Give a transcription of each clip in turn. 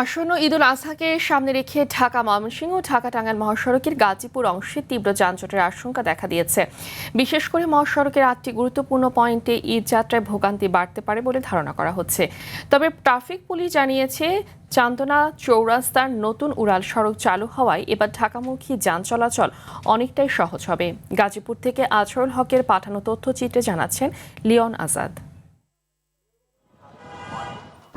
আসন্ন ঈদুল আজহাকে সামনে রেখে ঢাকা ময়মনসিংহ ও ঢাকা টাঙ্গাইল মহাসড়কের গাজীপুর অংশে তীব্র যানজটের আশঙ্কা দেখা দিয়েছে। বিশেষ করে মহাসড়কের 8টি গুরুত্বপূর্ণ পয়েন্টে ঈদ যাত্রায় ভোগান্তি বাড়তে পারে বলে ধারণা করা হচ্ছে। তবে ট্রাফিক পুলিশ জানিয়েছে, চান্দনা চৌরাস্তার নতুন উড়াল সড়ক চালু হওয়ায় এবার ঢাকামুখী যান চলাচল অনেকটাই সহজ হবে। গাজীপুর থেকে আজহারুল হকের পাঠানো তথ্যচিত্রে জানাচ্ছেন লিওন আজাদ।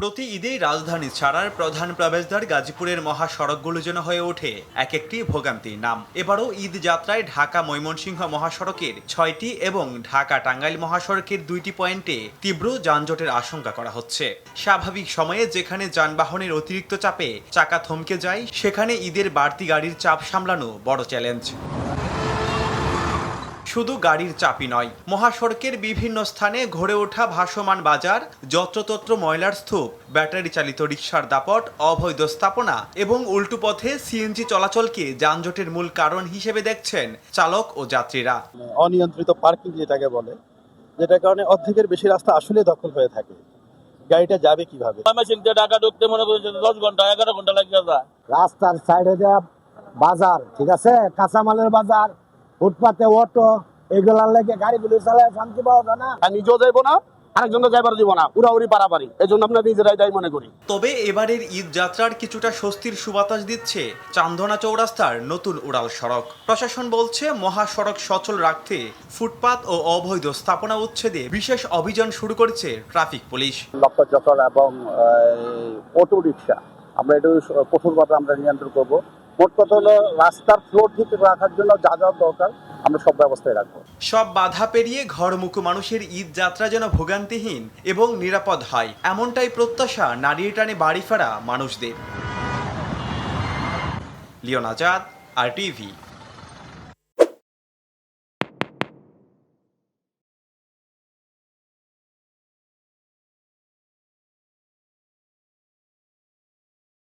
প্রতি ঈদেই রাজধানী ছাড়ার প্রধান প্রবেশদ্বার গাজীপুরের মহাসড়কগুলো যেন হয়ে ওঠে এক একটি ভোগান্তির নাম। এবারও ঈদ যাত্রায় ঢাকা ময়মনসিংহ মহাসড়কের 6টি এবং ঢাকা টাঙ্গাইল মহাসড়কের 2টি পয়েন্টে তীব্র যানজটের আশঙ্কা করা হচ্ছে। স্বাভাবিক সময়ে যেখানে যানবাহনের অতিরিক্ত চাপে চাকা থমকে যায়, সেখানে ঈদের বাড়তি গাড়ির চাপ সামলানো বড় চ্যালেঞ্জ। শুধু গাড়ির চাপই নয়, মহাসড়কের বিভিন্ন স্থানে গড়ে ওঠা ভাসমান বাজার, যত্রতত্র ময়লার স্তূপ, ব্যাটারি চালিত রিকশার দাপট, অবৈধ স্থাপনা এবং উল্টো পথে সিএনজি চলাচলকে যানজটের মূল কারণ হিসেবে দেখছেন চালক ও যাত্রীরা। অনিয়ন্ত্রিত পার্কিং যেটাকে বলে, যেটার কারণে অর্ধেকের বেশি রাস্তা আসলে দখল হয়ে থাকে। গাড়িটা যাবে কিভাবে? ঢাকা ঢুকতে মনে করি 10 ঘন্টা 11 ঘন্টা লাগিয়ে যায়। রাস্তার সাইডে দেওয়া বাজার, ঠিক আছে, কাঁচামালের বাজার, ফুটপাতে অটো, এগুলার লেগে গাড়িগুলি চালায় শান্তি পাওয়া যায় না। নিজেও যাইবো না, আরেকজনও যাইবার দিব না, উড়াউড়ি পারাপারি। এই জন্য আমরা নিজেরাই দায়ী মনে করি। তবে এবারের ঈদ যাত্রার কিছুটা স্বস্তির সুবাতাস দিচ্ছে চান্দনা চৌরাস্তার নতুন উড়াল সড়ক। প্রশাসন বলছে, মহাসড়ক সচল রাখতে ফুটপাত ও অবৈধ স্থাপনা উচ্ছেদে বিশেষ অভিযান শুরু করেছে ট্রাফিক পুলিশ। লক্ষ্যচকর এবং অটো রিক্সা আমরা এটা কঠোরভাবে আমরা নিয়ন্ত্রণ করব। মোট কথা হলো, রাস্তার ফ্লোর ঠিক রাখার জন্য যা যা দরকার আমরা সব ব্যবস্থায় রাখবো। সব বাধা পেরিয়ে ঘরমুখো মানুষের ঈদ যাত্রা যেন ভোগান্তিহীন এবং নিরাপদ হয়, এমনটাই প্রত্যাশা নারীর টানে বাড়ি ফেরা মানুষদের। Leon Azad, RTV।